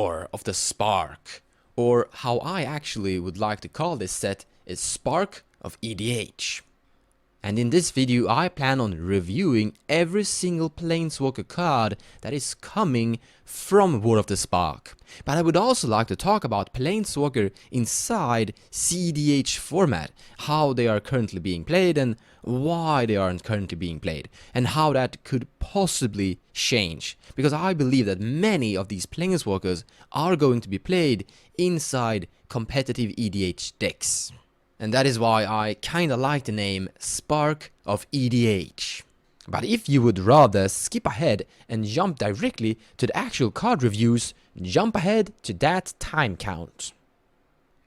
War of the Spark, or how I actually would like to call this set is Spark of EDH. And in this video I plan on reviewing every single planeswalker card that is coming from War of the Spark. But I would also like to talk about planeswalker inside cEDH format, how they are currently being played and why they aren't currently being played, and how that could possibly change. Because I believe that many of these planeswalkers are going to be played inside competitive EDH decks. And that is why I kinda like the name Spark of EDH. But if you would rather skip ahead and jump directly to the actual card reviews, jump ahead to that time count.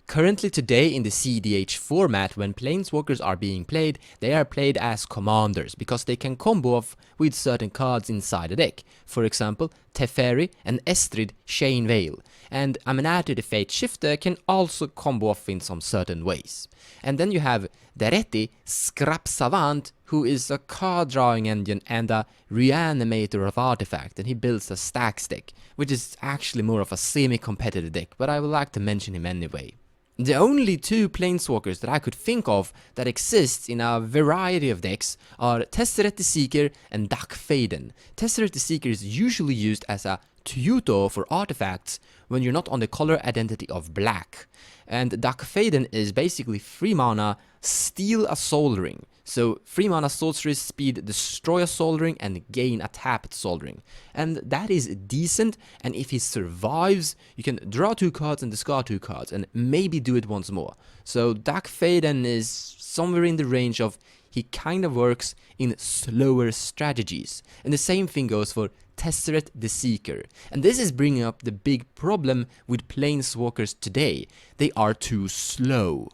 Currently today in the cEDH format, when planeswalkers are being played, they are played as commanders because they can combo off with certain cards inside the deck. For example, Teferi and Estrid Chain Veil, and Amenatu the Fate Shifter can also combo off in some certain ways. And then you have Daretti Scrap Savant, who is a card drawing engine and a reanimator of artifact, and he builds a stacks deck, which is actually more of a semi-competitive deck, but I would like to mention him anyway. The only two planeswalkers that I could think of that exist in a variety of decks are Tesseret the Seeker and Duck Faden. Tesseret the Seeker is usually used as a tutor for artifacts when you're not on the color identity of black. And Duck Faden is basically 3 mana, steal a Soul Ring. So 3 mana sorcery speed, destroy a Soul Ring and gain a tapped Soul Ring. And that is decent, and if he survives, you can draw 2 cards and discard 2 cards and maybe do it once more. So Duck Faden is somewhere in the range of he kind of works in slower strategies. And the same thing goes for Tesseret the Seeker. And this is bringing up the big problem with planeswalkers today. They are too slow.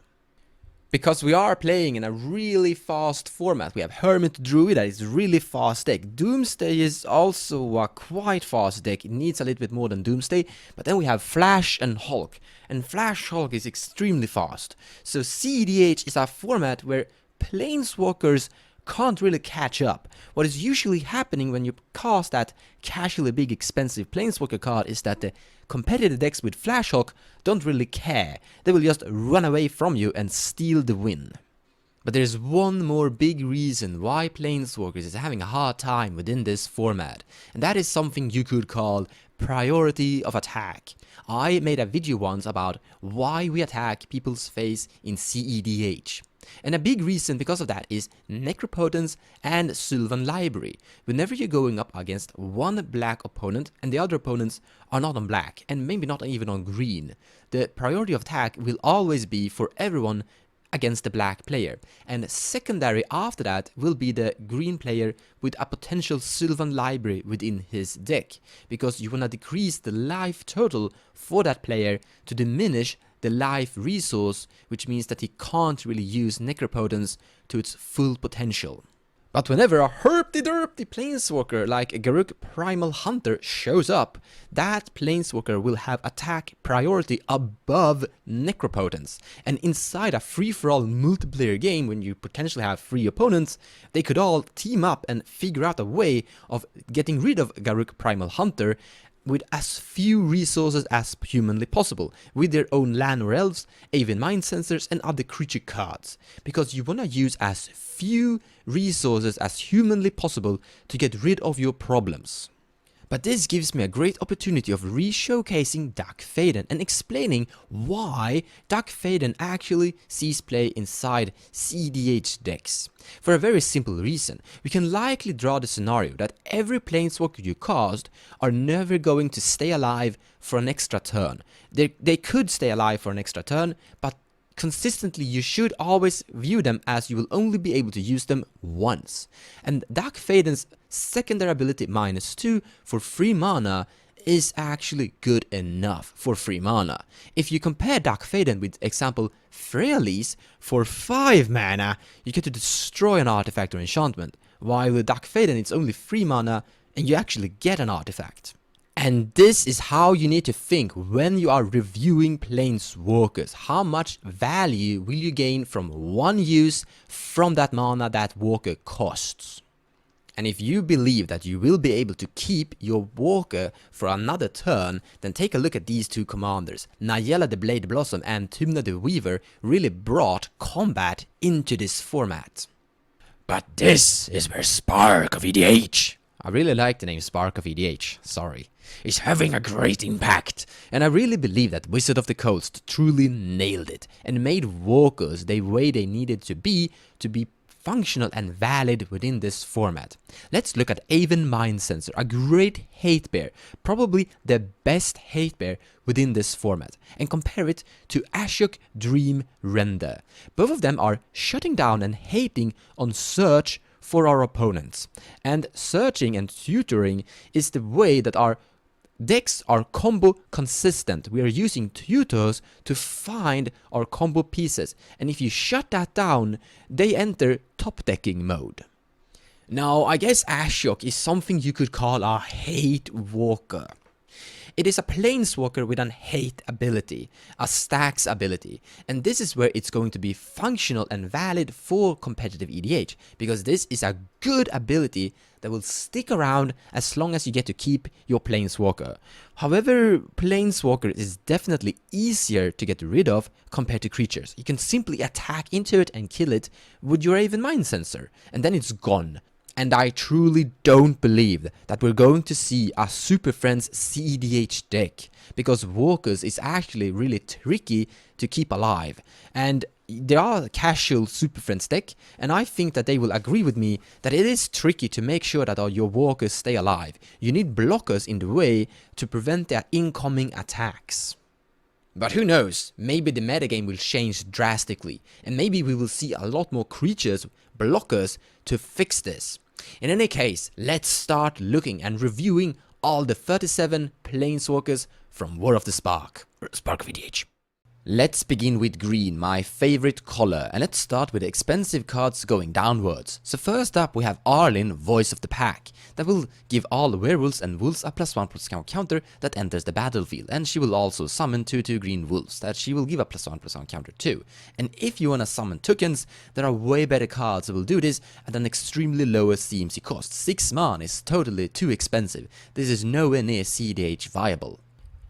Because we are playing in a really fast format. We have Hermit Druid that is really fast deck. Doomsday is also a quite fast deck. It needs a little bit more than Doomsday. But then we have Flash and Hulk. And Flash Hulk is extremely fast. So cEDH is a format where planeswalkers can't really catch up. What is usually happening when you cast that casually big expensive planeswalker card is that the competitive decks with Flash Hulk don't really care. They will just run away from you and steal the win. But there's one more big reason why planeswalkers is having a hard time within this format, and that is something you could call priority of attack. I made a video once about why we attack people's face in cEDH. And a big reason because of that is Necropotence and Sylvan Library. Whenever you're going up against one black opponent and the other opponents are not on black and maybe not even on green, the priority of attack will always be for everyone against the black player. And secondary after that will be the green player with a potential Sylvan Library within his deck, because you want to decrease the life total for that player to diminish the life resource, which means that he can't really use Necropotence to its full potential. But whenever a herpy-derpy planeswalker like a Garruk Primal Hunter shows up, that planeswalker will have attack priority above Necropotence. And inside a free-for-all multiplayer game, when you potentially have 3 opponents, they could all team up and figure out a way of getting rid of Garruk Primal Hunter with as few resources as humanly possible, with their own land or elves, Avian Mind Sensors and other creature cards, because you wanna use as few resources as humanly possible to get rid of your problems. But this gives me a great opportunity of re-showcasing Duck Faden and explaining why Duck Faden actually sees play inside cEDH decks. For a very simple reason. We can likely draw the scenario that every planeswalker you cast are never going to stay alive for an extra turn. They could stay alive for an extra turn, but consistently you should always view them as you will only be able to use them once. And Duck Faden's secondary ability -2 for 3 mana is actually good enough for 3 mana. If you compare Duck Faden with example Freyalise, for 5 mana you get to destroy an artifact or enchantment, while with Duck Faden it's only 3 mana and you actually get an artifact. And this is how you need to think when you are reviewing planeswalkers. How much value will you gain from one use from that mana that walker costs? And if you believe that you will be able to keep your walker for another turn, then take a look at these two commanders. Nayela the Blade Blossom and Tumna the Weaver really brought combat into this format. But this is where Spark of EDH, I really like the name Spark of EDH, sorry, is having a great impact. And I really believe that Wizard of the Coast truly nailed it and made walkers the way they needed to be functional and valid within this format. Let's look at Aven Mind Sensor, a great hate bear, probably the best hate bear within this format, and compare it to Ashok Dream Render. Both of them are shutting down and hating on search for our opponents. And searching and tutoring is the way that our decks are combo consistent. We are using tutors to find our combo pieces, and if you shut that down, they enter top decking mode. Now, I guess Ashok is something you could call a hate walker. It is a planeswalker with an hate ability, a stacks ability, and this is where it's going to be functional and valid for competitive EDH, because this is a good ability that will stick around as long as you get to keep your planeswalker. However, planeswalker is definitely easier to get rid of compared to creatures. You can simply attack into it and kill it with your Aven Mind Sensor, and then it's gone. And I truly don't believe that we're going to see a Super Friends cEDH deck, because walkers is actually really tricky to keep alive. And there are casual Super Friends deck, and I think that they will agree with me that it is tricky to make sure that your walkers stay alive. You need blockers in the way to prevent their incoming attacks. But who knows, maybe the metagame will change drastically, and maybe we will see a lot more creatures, blockers, to fix this. In any case, let's start looking and reviewing all the 37 planeswalkers from War of the Spark, or Spark of EDH. Let's begin with green, my favorite color, and let's start with the expensive cards going downwards. So first up we have Arlinn, Voice of the Pack, that will give all werewolves and wolves a +1/+1 counter that enters the battlefield, and she will also summon 2/2 green wolves that she will give a +1/+1 counter to. And if you wanna summon tokens, there are way better cards that will do this at an extremely lower CMC cost. 6 mana is totally too expensive. This is nowhere near cEDH viable.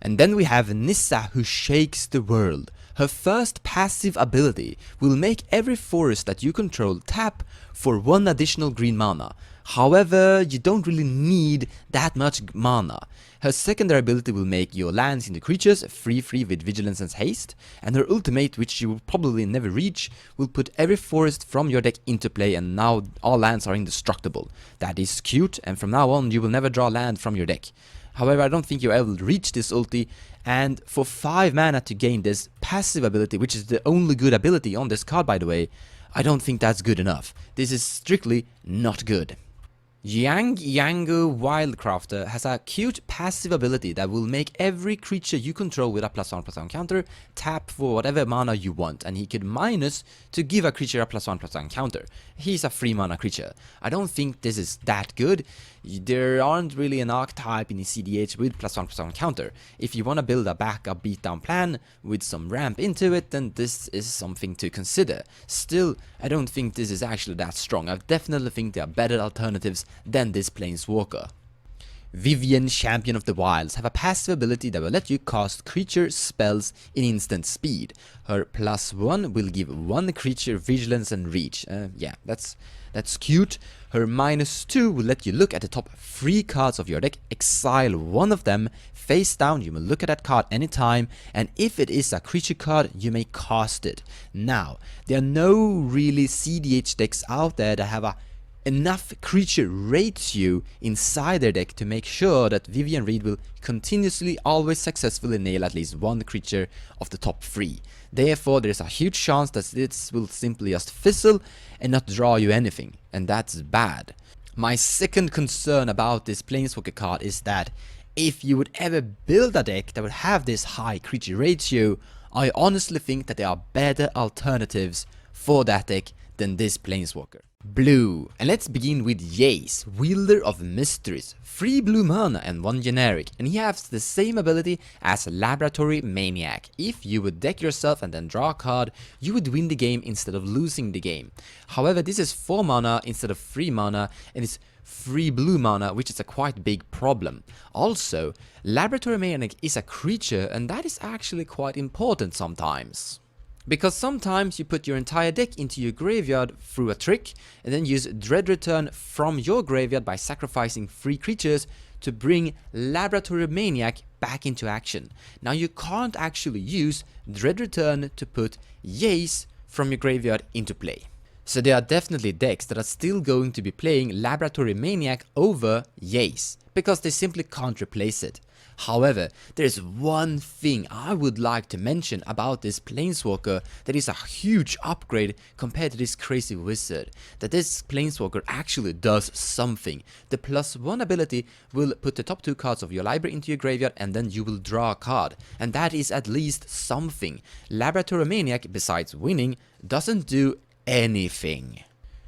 And then we have Nissa, who shakes the world. Her first passive ability will make every forest that you control tap for 1 additional green mana. However, you don't really need that much mana. Her secondary ability will make your lands into creatures, free with vigilance and haste, and her ultimate, which you will probably never reach, will put every forest from your deck into play, and now all lands are indestructible. That is cute, and from now on you will never draw land from your deck. However, I don't think you ever reach this ulti, and for 5 mana to gain this passive ability, which is the only good ability on this card by the way, I don't think that's good enough. This is strictly not good. Yango Wildcrafter has a cute passive ability that will make every creature you control with a +1/+1 counter tap for whatever mana you want, and he could minus to give a creature a +1/+1 counter. He's a 3 mana creature. I don't think this is that good. There aren't really an archetype in the cEDH with +1/+1 counter. If you want to build a backup beatdown plan with some ramp into it, then this is something to consider. Still, I don't think this is actually that strong. I definitely think there are better alternatives than this planeswalker. Vivien, Champion of the Wilds, have a passive ability that will let you cast creature spells in instant speed. Her +1 will give 1 creature vigilance and reach. Yeah, that's cute. Her -2 will let you look at the top 3 cards of your deck, exile 1 of them, face down, you may look at that card anytime, and if it is a creature card, you may cast it. Now, there are no really cEDH decks out there that have enough creature ratio inside their deck to make sure that Vivien Reid will continuously always successfully nail at least 1 creature of the top 3. Therefore, there is a huge chance that this will simply just fizzle and not draw you anything, and that's bad. My second concern about this planeswalker card is that if you would ever build a deck that would have this high creature ratio, I honestly think that there are better alternatives for that deck than this planeswalker. Blue, and let's begin with Jace, Wielder of Mysteries, 3 blue mana and 1 generic, and he has the same ability as Laboratory Maniac. If you would deck yourself and then draw a card, you would win the game instead of losing the game. However, this is 4 mana instead of 3 mana, and it's 3 blue mana, which is a quite big problem. Also, Laboratory Maniac is a creature, and that is actually quite important sometimes. Because sometimes you put your entire deck into your graveyard through a trick, and then use Dread Return from your graveyard by sacrificing 3 creatures to bring Laboratory Maniac back into action. Now you can't actually use Dread Return to put Jace from your graveyard into play. So there are definitely decks that are still going to be playing Laboratory Maniac over Jace, because they simply can't replace it. However, there's one thing I would like to mention about this Planeswalker that is a huge upgrade compared to this crazy wizard. That this Planeswalker actually does something. The +1 ability will put the top 2 cards of your library into your graveyard, and then you will draw a card. And that is at least something. Laboratory Maniac, besides winning, doesn't do anything.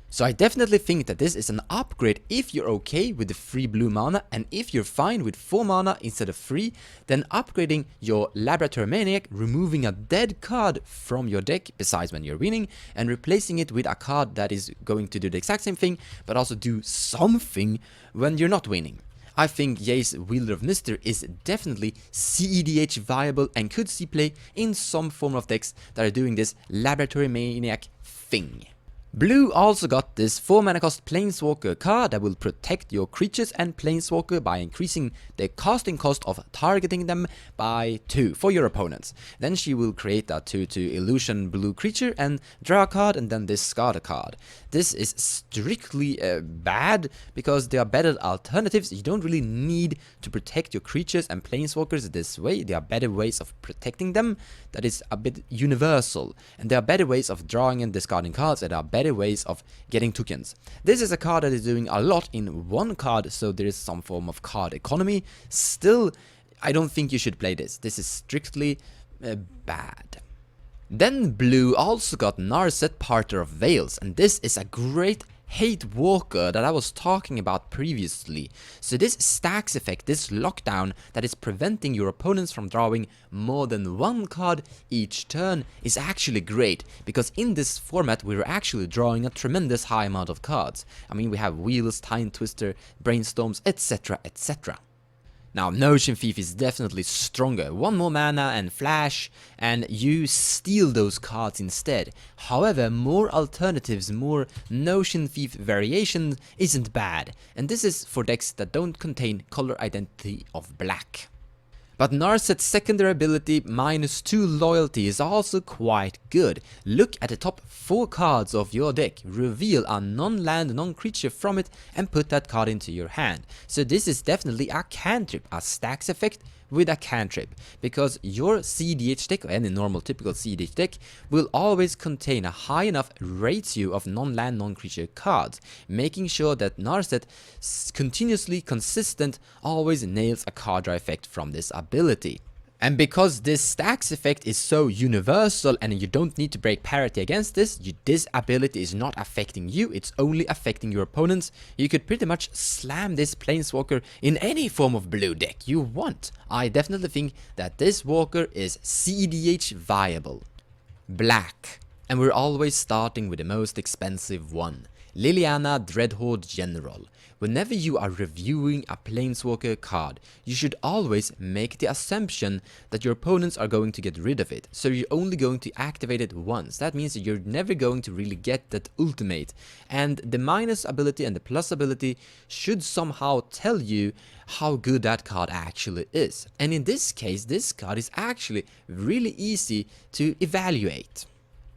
So I definitely think that this is an upgrade if you're okay with the 3 blue mana, and if you're fine with 4 mana instead of 3, then upgrading your Laboratory Maniac, removing a dead card from your deck besides when you're winning, and replacing it with a card that is going to do the exact same thing, but also do something when you're not winning. I think Jace, Wielder of Mystery, is definitely cEDH viable and could see play in some form of decks that are doing this Laboratory Maniac thing. Blue also got this 4 mana cost Planeswalker card that will protect your creatures and Planeswalker by increasing the casting cost of targeting them by 2 for your opponents. Then she will create a 2/2 illusion blue creature and draw a card and then discard a card. This is strictly bad because there are better alternatives. You don't really need to protect your creatures and Planeswalkers this way. There are better ways of protecting them that is a bit universal, and there are better ways of drawing and discarding cards that are better ways of getting tokens. This is a card that is doing a lot in one card, so there is some form of card economy. Still, I don't think you should play this. This is strictly bad. Then Blue also got Narset, Parter of Veils, and this is a great hate walker that I was talking about previously. So this stacks effect, this lockdown that is preventing your opponents from drawing more than 1 card each turn, is actually great, because in this format we're actually drawing a tremendous high amount of cards. I mean, we have Wheels, Time Twister, Brainstorms, etc, etc. Now, Notion Thief is definitely stronger, 1 more mana and flash, and you steal those cards instead. However, more alternatives, more Notion Thief variations isn't bad, and this is for decks that don't contain color identity of black. But Narset's secondary ability, -2 loyalty, is also quite good. Look at the top 4 cards of your deck, reveal a non-land, non-creature from it, and put that card into your hand. So this is definitely a cantrip, a stacks effect with a cantrip, because your cEDH deck, or any normal typical cEDH deck, will always contain a high enough ratio of non-land, non-creature cards, making sure that Narset continuously consistent always nails a card draw effect from this ability. And because this stacks effect is so universal and you don't need to break parity against this, this ability is not affecting you, it's only affecting your opponents. You could pretty much slam this Planeswalker in any form of blue deck you want. I definitely think that this walker is cEDH viable. Black. And we're always starting with the most expensive one. Liliana, Dreadhorde General. Whenever you are reviewing a Planeswalker card, you should always make the assumption that your opponents are going to get rid of it. So you're only going to activate it once. That means that you're never going to really get that ultimate. And the minus ability and the plus ability should somehow tell you how good that card actually is. And in this case, this card is actually really easy to evaluate,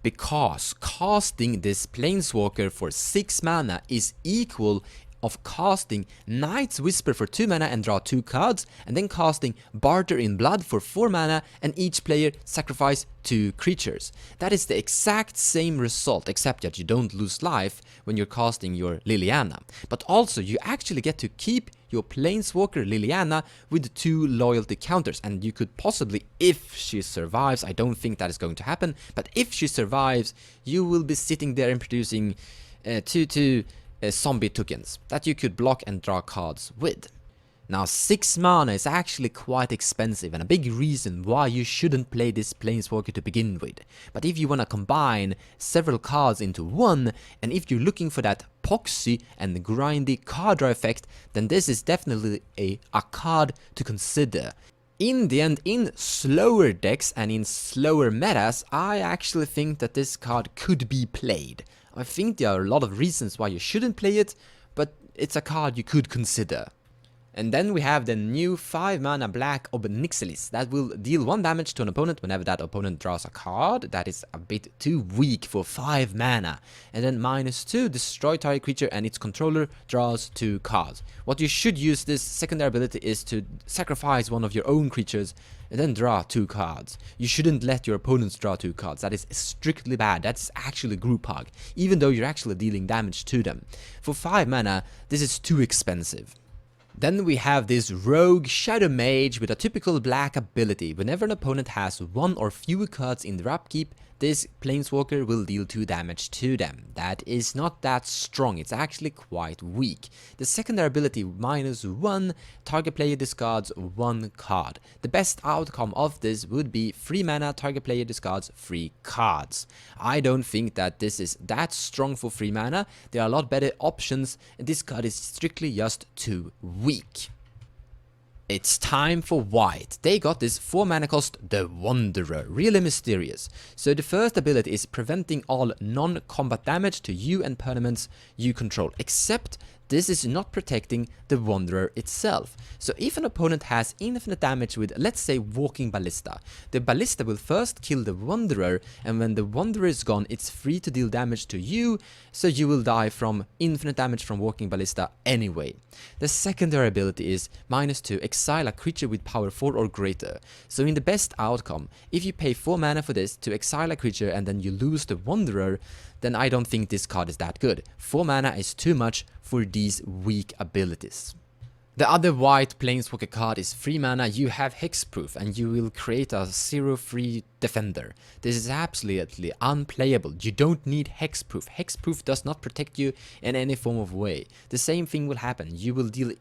because casting this Planeswalker for 6 mana is equal of casting Night's Whisper for 2 mana and draw 2 cards, and then casting Barter in Blood for 4 mana and each player sacrifice 2 creatures. That is the exact same result, except that you don't lose life when you're casting your Liliana. But also you actually get to keep your Planeswalker Liliana with 2 loyalty counters, and you could possibly, if she survives, I don't think that is going to happen, but if she survives, you will be sitting there and producing 2/2 zombie tokens that you could block and draw cards with. Now 6 mana is actually quite expensive and a big reason why you shouldn't play this planeswalker to begin with. But if you wanna combine several cards into one, and if you're looking for that poxy and grindy card draw effect, then this is definitely a card to consider. In the end, in slower decks and in slower metas, I actually think that this card could be played. I think there are a lot of reasons why you shouldn't play it, but it's a card you could consider. And then we have the new 5 mana black Obnixilis that will deal 1 damage to an opponent whenever that opponent draws a card. That is a bit too weak for 5 mana. And then -2, destroy target creature and its controller draws 2 cards. What you should use this secondary ability is to sacrifice one of your own creatures and then draw 2 cards. You shouldn't let your opponents draw 2 cards. That is strictly bad. That's actually group hug, even though you're actually dealing damage to them. For 5 mana, this is too expensive. Then we have this rogue shadow mage with a typical black ability. Whenever an opponent has 1 or fewer cards in their upkeep, this planeswalker will deal 2 damage to them. That is not that strong, it's actually quite weak. The secondary ability -1, target player discards 1 card. The best outcome of this would be 3 mana, target player discards 3 cards. I don't think that this is that strong for 3 mana, there are a lot better options, and this card is strictly just too weak. It's time for white. They got this 4 mana cost, the Wanderer, really mysterious. So the first ability is preventing all non-combat damage to you and permanents you control, except this is not protecting the Wanderer itself. So if an opponent has infinite damage with, let's say, Walking Ballista, the Ballista will first kill the Wanderer, and when the Wanderer is gone, it's free to deal damage to you, so you will die from infinite damage from Walking Ballista anyway. The secondary ability is -2, exile a creature with power 4 or greater. So in the best outcome, if you pay 4 mana for this to exile a creature and then you lose the Wanderer, then I don't think this card is that good. 4 mana is too much for these weak abilities. The other white planeswalker card is 3 mana, you have hexproof and you will create a 0/3 defender. This is absolutely unplayable, you don't need hexproof. Hexproof does not protect you in any form of way. The same thing will happen, you will deal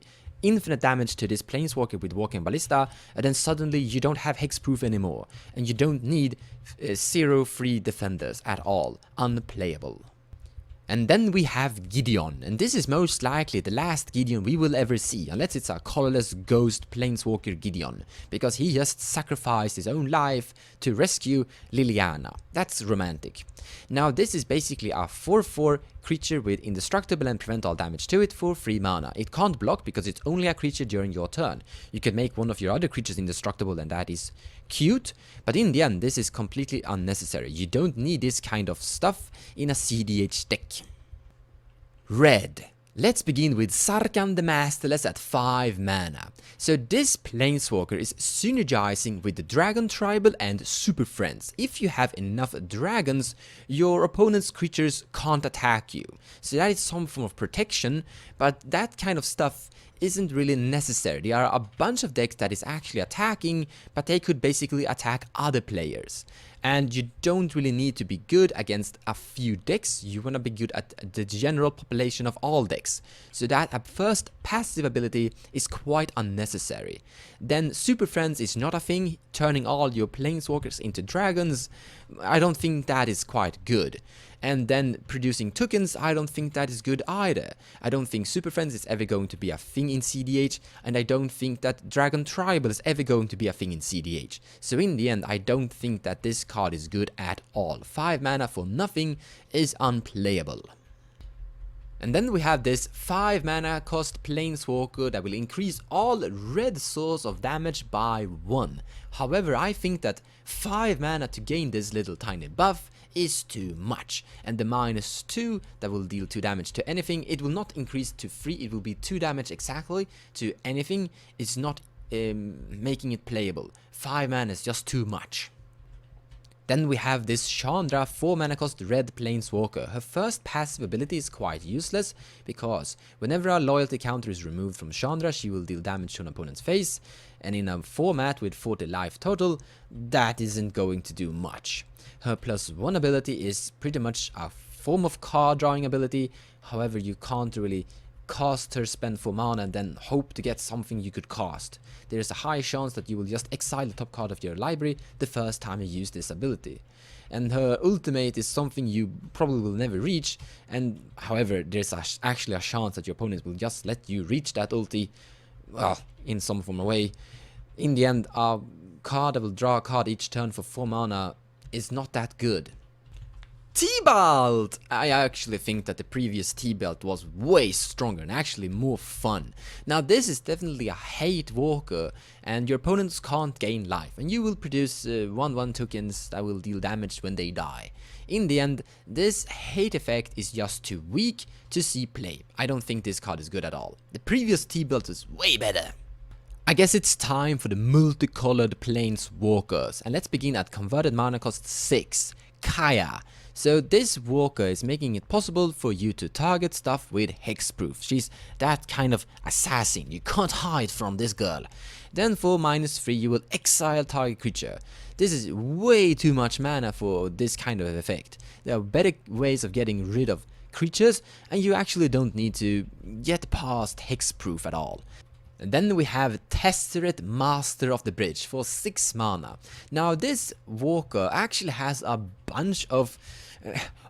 infinite damage to this planeswalker with Walking Ballista, and then suddenly you don't have hexproof anymore, and you don't need 0/3 defenders at all. Unplayable. And then we have Gideon, and this is most likely the last Gideon we will ever see, unless it's a colorless ghost planeswalker Gideon, because he just sacrificed his own life to rescue Liliana. That's romantic. Now this is basically a 4/4 creature with indestructible and prevent all damage to it for 3 mana. It can't block because it's only a creature during your turn. You can make one of your other creatures indestructible and that is cute, but in the end this is completely unnecessary. You don't need this kind of stuff in a cEDH deck. Red. Let's begin with Sarkhan the Masterless at 5 mana. So this planeswalker is synergizing with the Dragon Tribal and Super Friends. If you have enough dragons, your opponent's creatures can't attack you. So that is some form of protection, but that kind of stuff isn't really necessary. There are a bunch of decks that is actually attacking, but they could basically attack other players. And you don't really need to be good against a few decks, you wanna be good at the general population of all decks. So that first passive ability is quite unnecessary. Then Super Friends is not a thing, turning all your planeswalkers into dragons, I don't think that is quite good. And then producing tokens, I don't think that is good either. I don't think Super Friends is ever going to be a thing in cEDH, and I don't think that Dragon Tribal is ever going to be a thing in cEDH. So in the end, I don't think that this card is good at all. 5 mana for nothing is unplayable. And then we have this 5 mana cost planeswalker that will increase all red source of damage by 1. However, I think that 5 mana to gain this little tiny buff is too much, and the -2 that will deal 2 damage to anything, it will not increase to 3, it will be 2 damage exactly to anything, is not making it playable. 5 mana is just too much. Then we have this Chandra 4 mana cost red planeswalker. Her first passive ability is quite useless, because whenever a loyalty counter is removed from Chandra, she will deal damage to an opponent's face, and in a format with 40 life total, that isn't going to do much. Her +1 ability is pretty much a form of card drawing ability. However, you can't really cast her, spend 4 mana, and then hope to get something you could cast. There's a high chance that you will just exile the top card of your library the first time you use this ability. And her ultimate is something you probably will never reach, and however, there's actually a chance that your opponent will just let you reach that ulti, well, in some form of way. In the end, a card that will draw a card each turn for 4 mana is not that good. T-Belt! I actually think that the previous T-Belt was way stronger and actually more fun. Now this is definitely a hate walker, and your opponents can't gain life, and you will produce 1/1 tokens that will deal damage when they die. In the end, this hate effect is just too weak to see play. I don't think this card is good at all. The previous T-Belt is way better. I guess it's time for the multicolored planeswalkers, and let's begin at converted mana cost 6, Kaya. So this walker is making it possible for you to target stuff with hexproof. She's that kind of assassin, you can't hide from this girl. Then for -3 you will exile target creature. This is way too much mana for this kind of effect. There are better ways of getting rid of creatures, and you actually don't need to get past hexproof at all. And then we have Tesseret, Master of the Bridge for 6 mana. Now this walker actually has a bunch of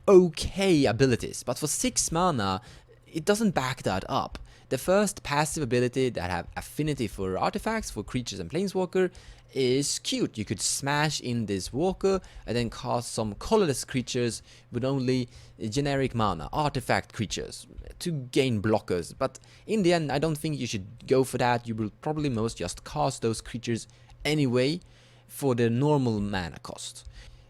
okay abilities, but for 6 mana it doesn't back that up. The first passive ability that have affinity for artifacts, for creatures and planeswalker, is cute. You could smash in this walker and then cast some colorless creatures with only generic mana, artifact creatures, to gain blockers. But in the end, I don't think you should go for that. You will probably most just cast those creatures anyway for the normal mana cost.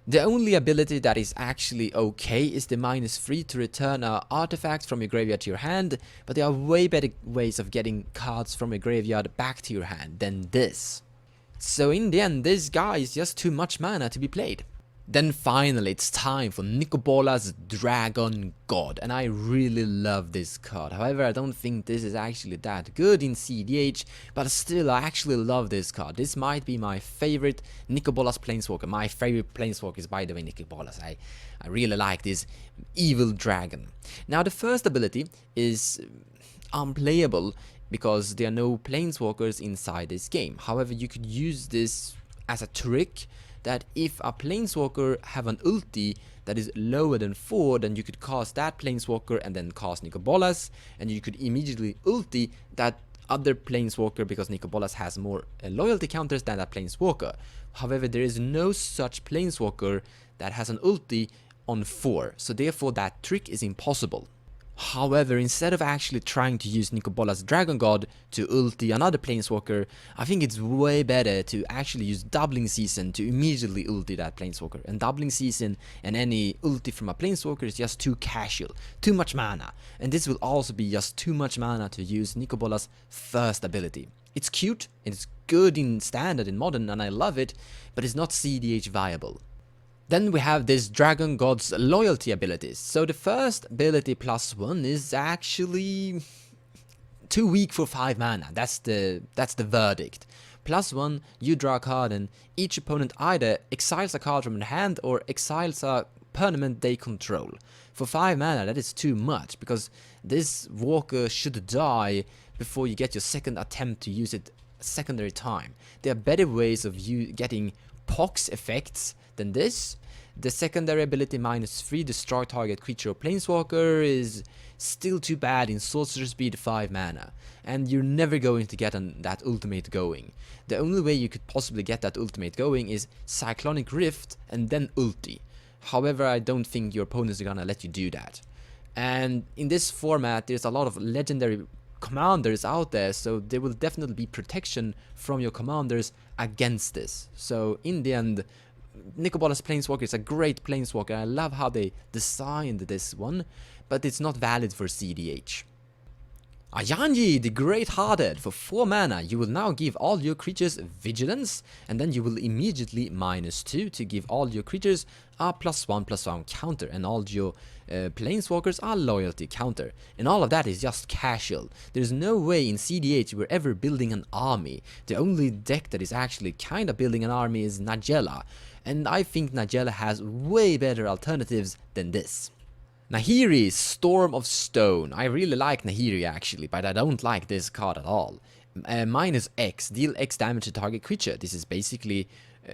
The only ability that is actually okay is the -3 to return an artifact from your graveyard to your hand, but there are way better ways of getting cards from your graveyard back to your hand than this. So in the end, this guy is just too much mana to be played. Then finally, it's time for Nicobola's Dragon God, and I really love this card. However, I don't think this is actually that good in cEDH, but still, I actually love this card. This might be my favorite Nicobola's Planeswalker. My favorite Planeswalker is, by the way, Nicobola's. I really like this evil dragon. Now, the first ability is unplayable because there are no Planeswalkers inside this game. However, you could use this as a trick that if a Planeswalker have an ulti that is lower than 4, then you could cast that Planeswalker and then cast Nicobolas, and you could immediately ulti that other Planeswalker because Nicobolas has more loyalty counters than that Planeswalker. However, there is no such Planeswalker that has an ulti on 4, so therefore that trick is impossible. However, instead of actually trying to use Nicobola's Dragon God to ulti another Planeswalker, I think it's way better to actually use Doubling Season to immediately ulti that Planeswalker. And Doubling Season and any ulti from a Planeswalker is just too casual, too much mana. And this will also be just too much mana to use Nicobola's first ability. It's cute, and it's good in Standard and Modern, and I love it, but it's not cEDH viable. Then we have this Dragon God's loyalty abilities. So the first ability +1 is actually too weak for 5 mana. That's the verdict. +1, you draw a card and each opponent either exiles a card from their hand or exiles a permanent they control. For 5 mana that is too much, because this walker should die before you get your second attempt to use it a secondary time. There are better ways of you getting pox effects than this. The secondary ability -3, destroy target creature or planeswalker, is still too bad in sorcerer speed 5 mana, and you're never going to get that ultimate going. The only way you could possibly get that ultimate going is Cyclonic Rift and then ulti. However, I don't think your opponents are gonna let you do that. And in this format, there's a lot of legendary commanders out there, so there will definitely be protection from your commanders against this. So in the end, Nicobola's Planeswalker is a great Planeswalker. I love how they designed this one, but it's not valid for cEDH. Ayanji, the Great-Hearted, for 4 mana, you will now give all your creatures Vigilance, and then you will immediately -2 to give all your creatures a +1/+1 counter, and all your Planeswalkers are loyalty counter. And all of that is just casual. There's no way in cEDH we're ever building an army. The only deck that is actually kinda building an army is Nagella, and I think Nagella has way better alternatives than this. Nahiri, Storm of Stone. I really like Nahiri actually, but I don't like this card at all. Minus X, deal X damage to target creature. This is basically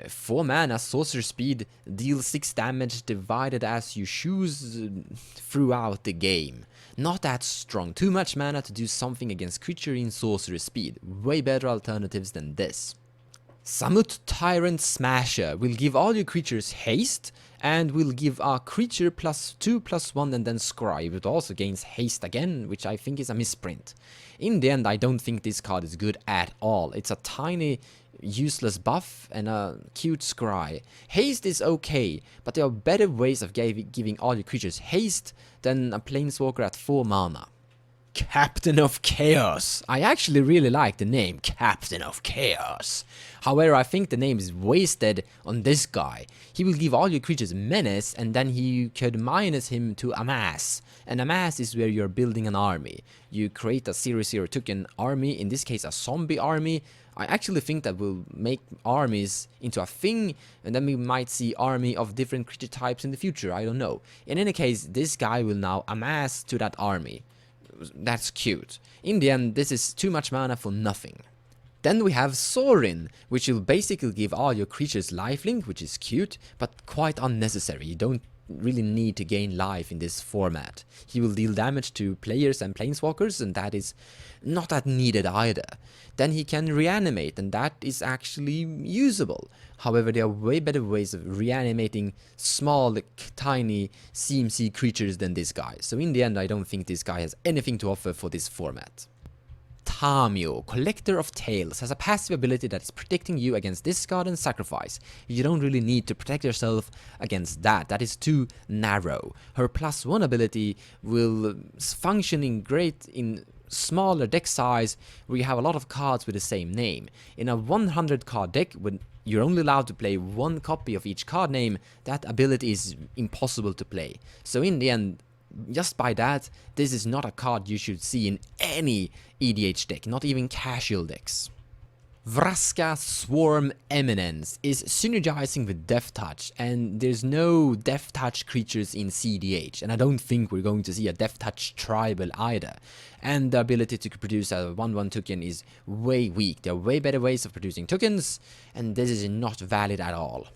4 mana, sorcerer speed, deal 6 damage divided as you choose throughout the game. Not that strong, too much mana to do something against creature in sorcerer speed. Way better alternatives than this. Samut Tyrant Smasher will give all your creatures haste and will give a creature +2/+1 and then scry. It also gains haste again, which I think is a misprint. In the end, I don't think this card is good at all. It's a tiny useless buff and a cute scry. Haste is okay, but there are better ways of giving all your creatures haste than a planeswalker at 4 mana. Captain of Chaos. I actually really like the name Captain of Chaos. However, I think the name is wasted on this guy. He will give all your creatures menace and then you could minus him to amass. And amass is where you're building an army. You create a 0/0 token army, in this case a zombie army. I actually think that will make armies into a thing, and then we might see army of different creature types in the future, I don't know. In any case, this guy will now amass to that army. That's cute. In the end, this is too much mana for nothing. Then we have Sorin, which will basically give all your creatures lifelink, which is cute, but quite unnecessary. You don't really need to gain life in this format. He will deal damage to players and planeswalkers, and that is not that needed either. Then he can reanimate, and that is actually usable. However, there are way better ways of reanimating small, tiny CMC creatures than this guy. So in the end, I don't think this guy has anything to offer for this format. Tamio, Collector of Tales, has a passive ability that is protecting you against discard and sacrifice. You don't really need to protect yourself against that, that is too narrow. Her +1 ability will function great in smaller deck size where you have a lot of cards with the same name. In a 100 card deck, when you're only allowed to play 1 copy of each card name, that ability is impossible to play. So in the end, just by that, this is not a card you should see in any EDH deck, not even casual decks. Vraska Swarm Eminence is synergizing with Death Touch, and there's no Death Touch creatures in cEDH, and I don't think we're going to see a Death Touch tribal either. And the ability to produce a 1/1 token is way weak. There are way better ways of producing tokens, and this is not valid at all.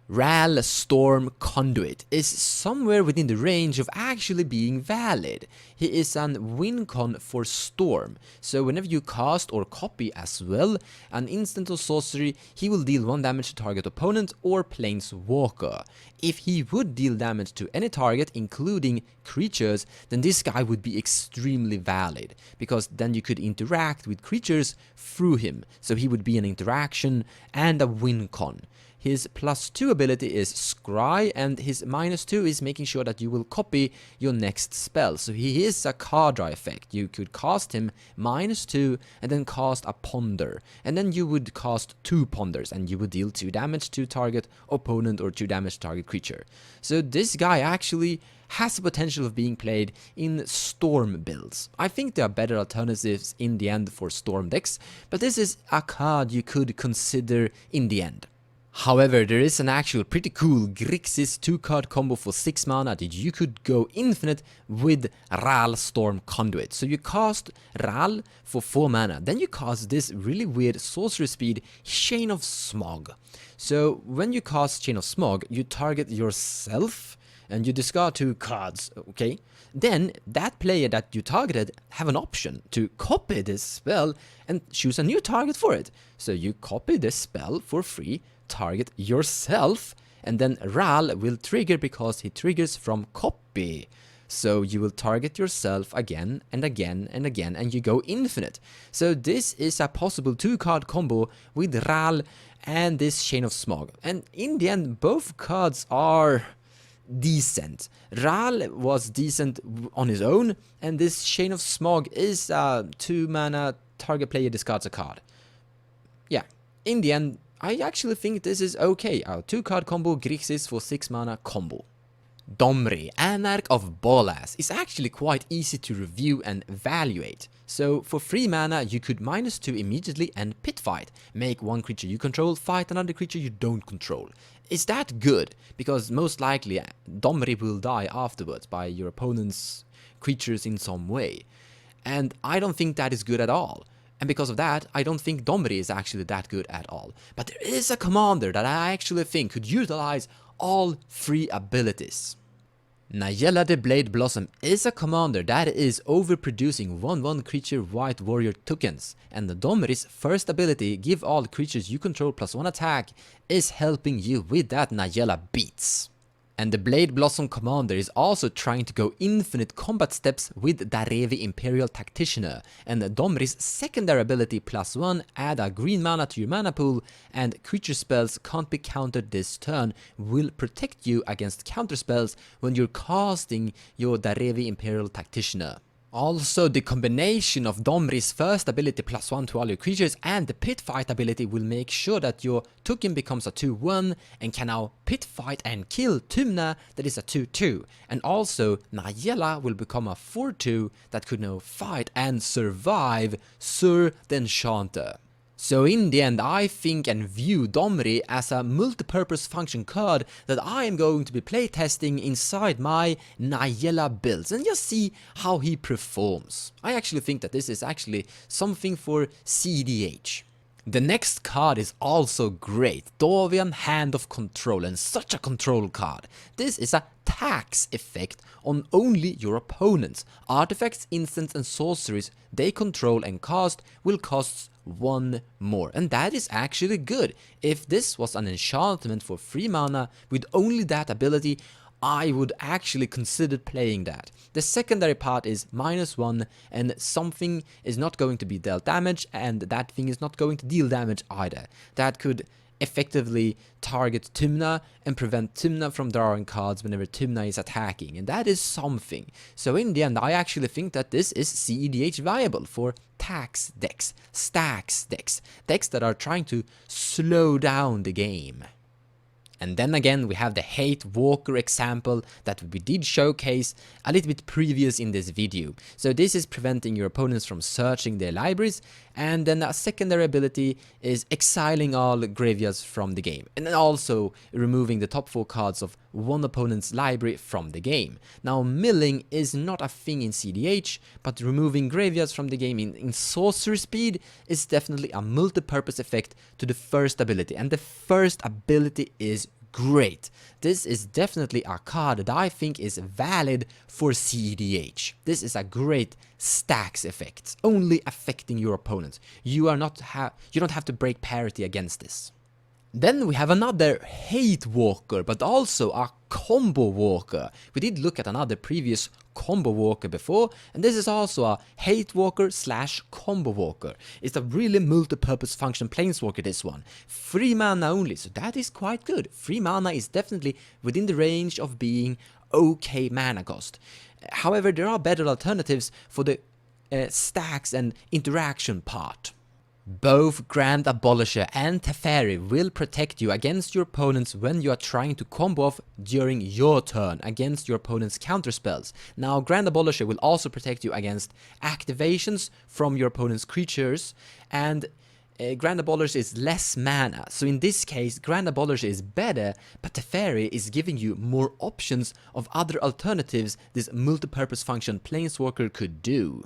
Ral Storm Conduit is somewhere within the range of actually being valid. He is an win con for Storm, so whenever you cast or copy as well an instant or sorcery, he will deal 1 damage to target opponent or planeswalker. If he would deal damage to any target, including creatures, then this guy would be extremely valid, because then you could interact with creatures through him, so he would be an interaction and a win con. His +2 ability is Scry, and his -2 is making sure that you will copy your next spell. So he is a card draw effect. You could cast him -2 and then cast a Ponder. And then you would cast 2 Ponders and you would deal 2 damage to target opponent or 2 damage to target creature. So this guy actually has the potential of being played in Storm builds. I think there are better alternatives in the end for Storm decks, but this is a card you could consider in the end. However, there is an actual pretty cool Grixis 2-card combo for 6 mana that you could go infinite with Ral Storm Conduit. So you cast Ral for 4 mana, then you cast this really weird sorcery speed Chain of Smog. So when you cast Chain of Smog, you target yourself and you discard 2 cards, okay? Then that player that you targeted have an option to copy this spell and choose a new target for it. So you copy this spell for free, target yourself, and then Ral will trigger because he triggers from copy. So you will target yourself again and again and again, and you go infinite. So this is a possible 2-card combo with Ral and this Chain of Smog. And in the end, both cards are decent. Ral was decent on his own, and this Chain of Smog is a 2 mana target player discards a card. Yeah, in the end, I actually think this is okay. A 2-card combo Grixis for 6 mana combo. Domri, Anarch of Bolas, is actually quite easy to review and evaluate. So for 3 mana, you could -2 immediately and pit fight. Make one creature you control fight another creature you don't control. Is that good? Because most likely Domri will die afterwards by your opponent's creatures in some way. And I don't think that is good at all. And because of that, I don't think Domri is actually that good at all. But there is a commander that I actually think could utilize all 3 abilities. Nayela the Blade Blossom is a commander that is overproducing 1/1 creature white warrior tokens, and the Domri's first ability, give all creatures you control +1 attack, is helping you with that Nayela beats. And the Blade Blossom commander is also trying to go infinite combat steps with Darevi Imperial Tacticianer, and Domri's secondary ability +1, add a green mana to your mana pool, and creature spells can't be countered this turn, will protect you against counter spells when you're casting your Darevi Imperial Tacticianer. Also, the combination of Domri's first ability +1 to all your creatures and the pit fight ability will make sure that your token becomes a 2/1 and can now pit fight and kill Tymna that is a 2/2. And also, Nayela will become a 4/2 that could now fight and survive Sur the Enchanter. So in the end, I think and view Domri as a multi-purpose function card that I am going to be playtesting inside my Nayela builds and just see how he performs. I actually think that this is actually something for cEDH. The next card is also great, Dovian Hand of Control, and such a control card. This is a tax effect on only your opponents. Artifacts, instants and sorceries they control and cast will cost 1 more, and that is actually good. If this was an enchantment for 3 mana with only that ability, I would actually consider playing that. The secondary part is -1 and something is not going to be dealt damage and that thing is not going to deal damage either. That could effectively target Tymna and prevent Tymna from drawing cards whenever Tymna is attacking, and that is something. So in the end, I actually think that this is cEDH viable for tax decks, stacks decks, decks that are trying to slow down the game. And then again, we have the Hate Walker example that we did showcase a little bit previous in this video. So this is preventing your opponents from searching their libraries, and then a secondary ability is exiling all graveyards from the game, and then also removing the top 4 cards of one opponent's library from the game. Now milling is not a thing in cEDH, but removing graveyards from the game in sorcery speed is definitely a multi-purpose effect to the first ability, and the first ability is great. This is definitely a card that I think is valid for cEDH. This is a great stacks effect, only affecting your opponent. You don't have to break parity against this. Then we have another Hate Walker, but also a Combo Walker. We did look at another previous Combo Walker before, and this is also a Hate Walker / Combo Walker. It's a really multi-purpose function planeswalker, this one. 3 mana only, so that is quite good. 3 mana is definitely within the range of being okay mana cost. However, there are better alternatives for the stacks and interaction part. Both Grand Abolisher and Teferi will protect you against your opponents when you are trying to combo off during your turn against your opponent's counterspells. Now, Grand Abolisher will also protect you against activations from your opponent's creatures, and Grand Abolisher is less mana, so in this case Grand Abolisher is better, but Teferi is giving you more options of other alternatives this multi-purpose function Planeswalker could do.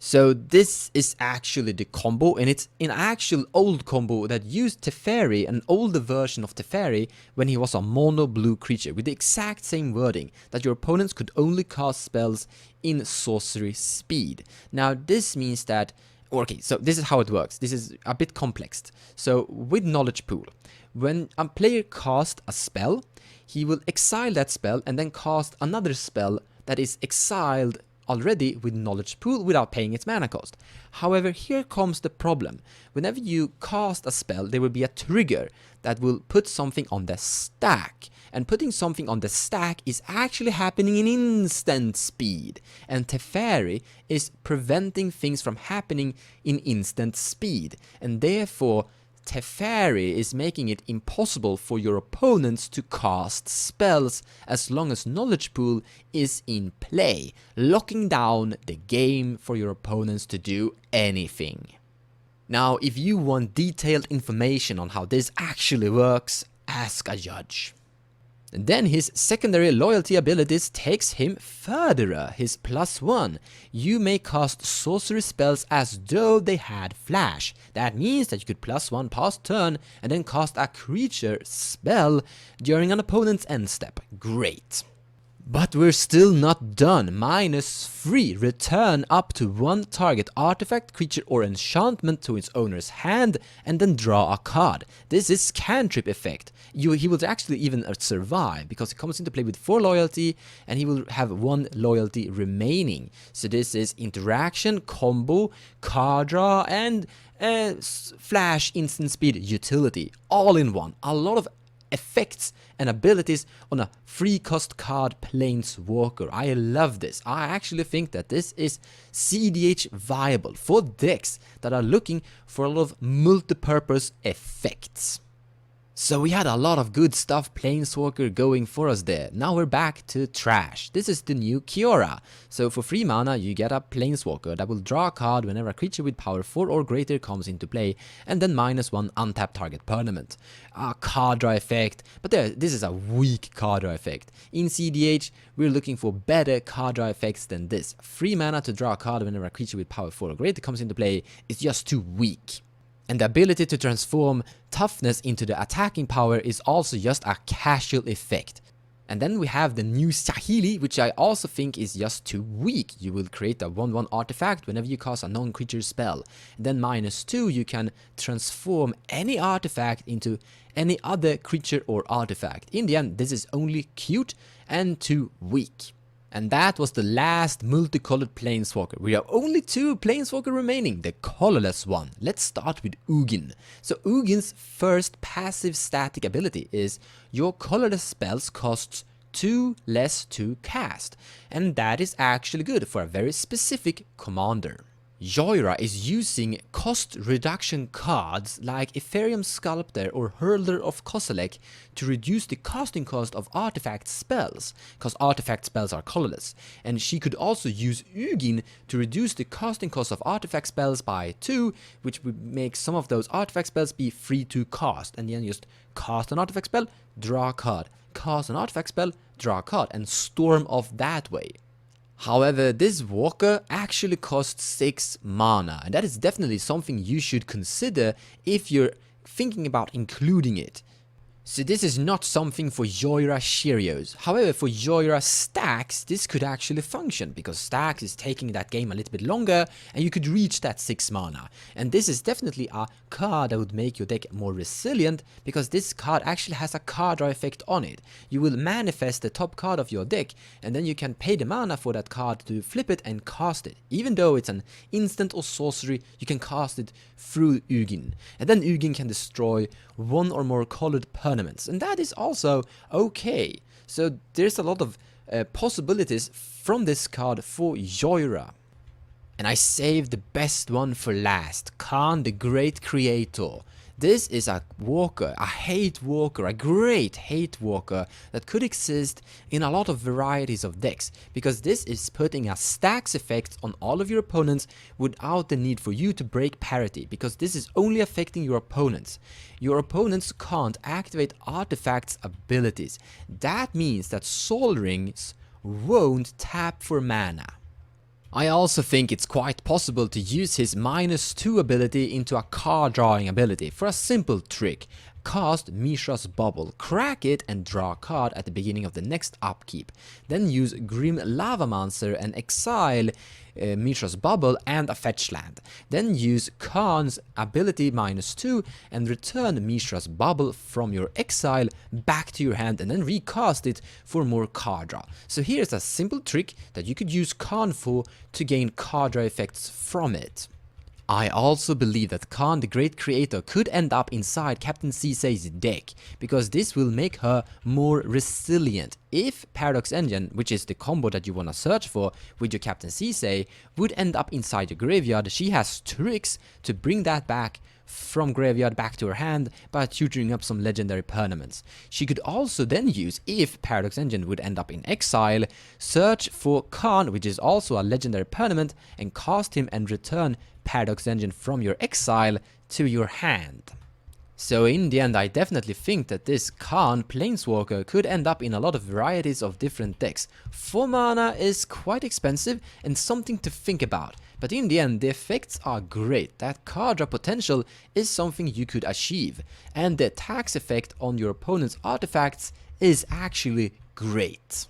So this is actually the combo, and it's an actual old combo that used Teferi, an older version of Teferi, when he was a mono blue creature, with the exact same wording, that your opponents could only cast spells in sorcery speed. Now this means that, okay, so this is how it works. This is a bit complex. So with Knowledge Pool, when a player casts a spell, he will exile that spell and then cast another spell that is exiled already with Knowledge Pool without paying its mana cost. However, here comes the problem. Whenever you cast a spell, there will be a trigger that will put something on the stack. And putting something on the stack is actually happening in instant speed. And Teferi is preventing things from happening in instant speed. And therefore, Teferi is making it impossible for your opponents to cast spells as long as Knowledge Pool is in play, locking down the game for your opponents to do anything. Now, if you want detailed information on how this actually works, ask a judge. And then his secondary loyalty abilities takes him further. His +1. You may cast sorcery spells as though they had flash. That means that you could +1 past turn and then cast a creature spell during an opponent's end step. Great. But we're still not done. -3. Return up to 1 target artifact, creature or enchantment to its owner's hand and then draw a card. This is cantrip effect. He will actually even survive because he comes into play with 4 loyalty and he will have 1 loyalty remaining. So this is interaction, combo, card draw and flash instant speed utility all in one. A lot of effects and abilities on a free cost card planeswalker. I love this. I actually think that this is cEDH viable for decks that are looking for a lot of multi-purpose effects. So we had a lot of good stuff planeswalker going for us there. Now we're back to trash. This is the new Kiora. So for 3 mana you get a planeswalker that will draw a card whenever a creature with power 4 or greater comes into play, and then -1 untap target permanent. A card draw effect, but this is a weak card draw effect. In cEDH we're looking for better card draw effects than this. 3 mana to draw a card whenever a creature with power 4 or greater comes into play is just too weak. And the ability to transform toughness into the attacking power is also just a casual effect. And then we have the new Sahili, which I also think is just too weak. You will create a 1/1 artifact whenever you cast a non-creature spell. And then -2, you can transform any artifact into any other creature or artifact. In the end, this is only cute and too weak. And that was the last multicolored planeswalker. We have only 2 planeswalker remaining, the colorless one. Let's start with Ugin. So Ugin's first passive static ability is your colorless spells costs 2 less to cast. And that is actually good for a very specific commander. Joyra is using cost reduction cards like Ethereum Sculptor or Hurler of Kozilek to reduce the casting cost of artifact spells, because artifact spells are colorless. And she could also use Ugin to reduce the casting cost of artifact spells by 2, which would make some of those artifact spells be free to cast. And then just cast an artifact spell, draw a card, cast an artifact spell, draw a card, and storm off that way. However, this walker actually costs 6 mana, and that is definitely something you should consider if you're thinking about including it. So this is not something for Joyra Cheerios. However, for Joyra Stacks, this could actually function, because Stacks is taking that game a little bit longer, and you could reach that 6 mana. And this is definitely a card that would make your deck more resilient, because this card actually has a card draw effect on it. You will manifest the top card of your deck, and then you can pay the mana for that card to flip it and cast it. Even though it's an instant or sorcery, you can cast it through Ugin. And then Ugin can destroy 1 or more colored permanents, and that is also okay. So there's a lot of possibilities from this card for Joyra. And I saved the best one for last, Khan the Great Creator. This is a walker, a hate walker, a great hate walker that could exist in a lot of varieties of decks, because this is putting a stacks effect on all of your opponents without the need for you to break parity, because this is only affecting your opponents. Your opponents can't activate artifacts abilities. That means that Sol Rings won't tap for mana. I also think it's quite possible to use his -2 ability into a card drawing ability for a simple trick. Cast Mishra's Bubble, crack it and draw a card at the beginning of the next upkeep. Then use Grim Lavamancer and exile Mishra's Bubble and a fetch land. Then use Khan's ability -2 and return Mishra's Bubble from your exile back to your hand and then recast it for more card draw. So here's a simple trick that you could use Khan for to gain card draw effects from it. I also believe that Khan the Great Creator could end up inside Captain Cecay's deck, because this will make her more resilient. If Paradox Engine, which is the combo that you want to search for with your Captain Cecay, would end up inside your graveyard, she has tricks to bring that back from graveyard back to her hand by tutoring up some legendary permanents. She could also then use, if Paradox Engine would end up in exile, search for Khan, which is also a legendary permanent, and cast him and return Paradox Engine from your exile to your hand. So in the end, I definitely think that this Khan planeswalker could end up in a lot of varieties of different decks. 4 mana is quite expensive and something to think about, but in the end the effects are great. That card draw potential is something you could achieve, and the tax effect on your opponent's artifacts is actually great.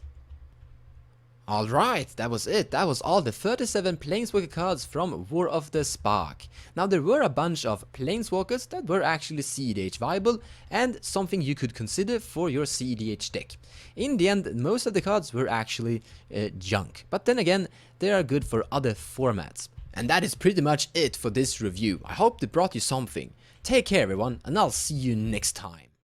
Alright, that was it. That was all the 37 Planeswalker cards from War of the Spark. Now there were a bunch of Planeswalkers that were actually cEDH viable and something you could consider for your cEDH deck. In the end, most of the cards were actually junk, but then again, they are good for other formats. And that is pretty much it for this review. I hope it brought you something. Take care everyone, and I'll see you next time.